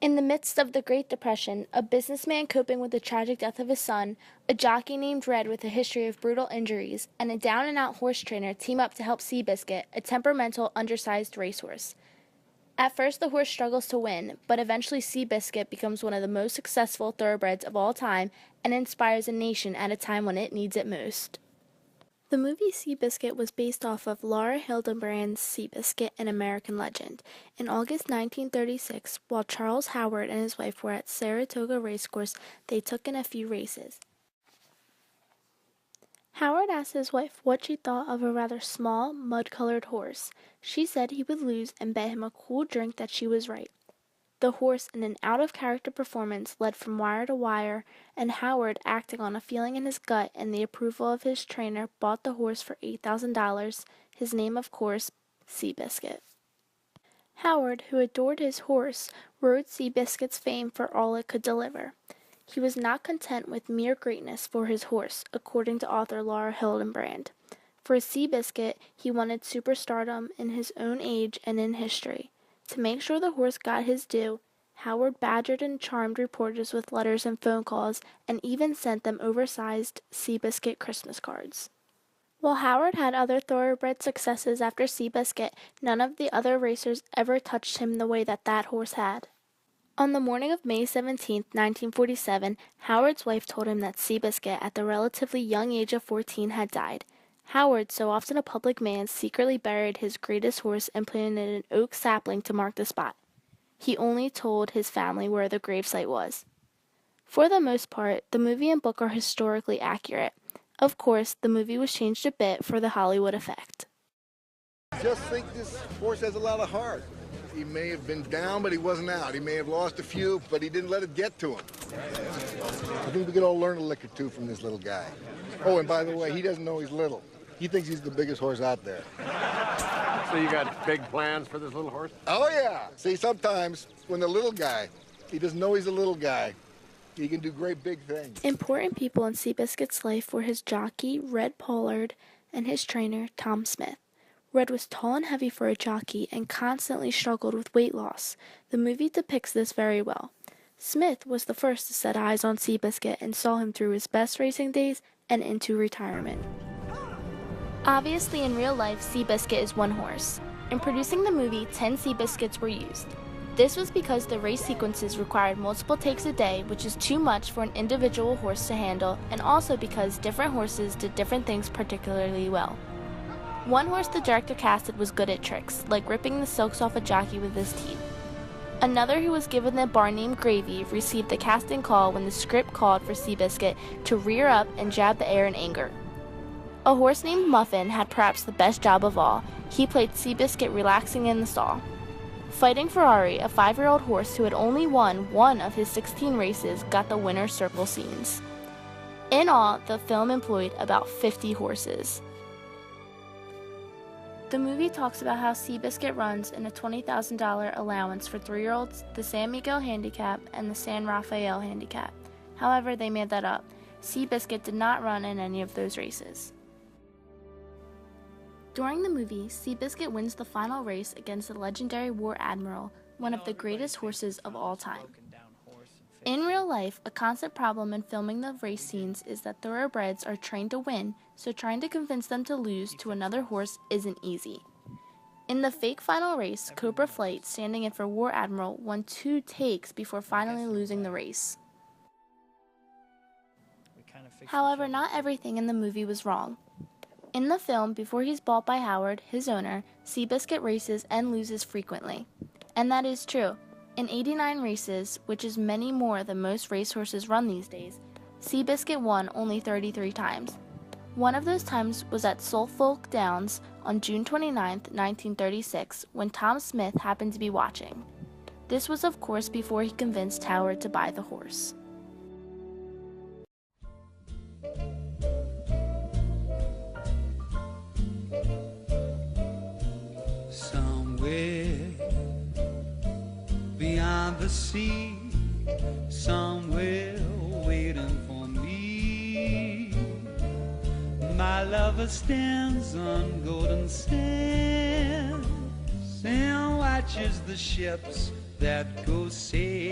In the midst of the Great Depression, a businessman coping with the tragic death of his son, a jockey named Red with a history of brutal injuries, and a down-and-out horse trainer team up to help Seabiscuit, a temperamental, undersized racehorse. At first, the horse struggles to win, but eventually Seabiscuit becomes one of the most successful thoroughbreds of all time and inspires a nation at a time when it needs it most. The movie Seabiscuit was based off of Laura Hildenbrand's Seabiscuit, an American Legend. In August 1936, while Charles Howard and his wife were at Saratoga Racecourse, they took in a few races. Howard asked his wife what she thought of a rather small, mud-colored horse. She said he would lose and bet him a cool drink that she was right. The horse, in an out-of-character performance, led from wire to wire, and Howard, acting on a feeling in his gut and the approval of his trainer, bought the horse for $8,000, his name, of course, Seabiscuit. Howard, who adored his horse, rode Seabiscuit's fame for all it could deliver. He was not content with mere greatness for his horse, according to author Laura Hildenbrand. For Seabiscuit, he wanted superstardom in his own age and in history. To make sure the horse got his due, Howard badgered and charmed reporters with letters and phone calls, and even sent them oversized Seabiscuit Christmas cards. While Howard had other thoroughbred successes after Seabiscuit, none of the other racers ever touched him the way that horse had. On the morning of May 17, 1947, Howard's wife told him that Seabiscuit, at the relatively young age of 14, had died. Howard, so often a public man, secretly buried his greatest horse and planted an oak sapling to mark the spot. He only told his family where the gravesite was. For the most part, the movie and book are historically accurate. Of course, the movie was changed a bit for the Hollywood effect. Just think this horse has a lot of heart. He may have been down, but he wasn't out. He may have lost a few, but he didn't let it get to him. I think we could all learn a lick or two from this little guy. Oh, and by the way, he doesn't know he's little. He thinks he's the biggest horse out there. So you got big plans for this little horse? Oh, yeah. See, sometimes when the little guy, he doesn't know he's a little guy, he can do great big things. Important people in Seabiscuit's life were his jockey, Red Pollard, and his trainer, Tom Smith. Red was tall and heavy for a jockey and constantly struggled with weight loss. The movie depicts this very well. Smith was the first to set eyes on Seabiscuit and saw him through his best racing days and into retirement. Obviously, in real life, Seabiscuit is one horse. In producing the movie, 10 Seabiscuits were used. This was because the race sequences required multiple takes a day, which is too much for an individual horse to handle, and also because different horses did different things particularly well. One horse the director casted was good at tricks, like ripping the silks off a jockey with his teeth. Another, who was given the bar name Gravy, received the casting call when the script called for Seabiscuit to rear up and jab the air in anger. A horse named Muffin had perhaps the best job of all. He played Seabiscuit relaxing in the stall. Fighting Ferrari, a 5-year-old horse who had only won one of his 16 races, got the winner's circle scenes. In all, the film employed about 50 horses. The movie talks about how Seabiscuit runs in a $20,000 allowance for 3-year-olds, the San Miguel Handicap, and the San Rafael Handicap. However, they made that up. Seabiscuit did not run in any of those races. During the movie, Seabiscuit wins the final race against the legendary War Admiral, one of the greatest horses of all time. In real life, a constant problem in filming the race scenes is that thoroughbreds are trained to win, so trying to convince them to lose to another horse isn't easy. In the fake final race, Cobra Flight, standing in for War Admiral, won 2 takes before finally losing the race. However, not everything in the movie was wrong. In the film, before he's bought by Howard, his owner, Seabiscuit races and loses frequently. And that is true. In 89 races, which is many more than most racehorses run these days, Seabiscuit won only 33 times. One of those times was at Suffolk Downs on June 29, 1936, when Tom Smith happened to be watching. This was, of course, before he convinced Howard to buy the horse. Beyond the sea, somewhere waiting for me, my lover stands on golden sands, and watch watches the ships that go sailing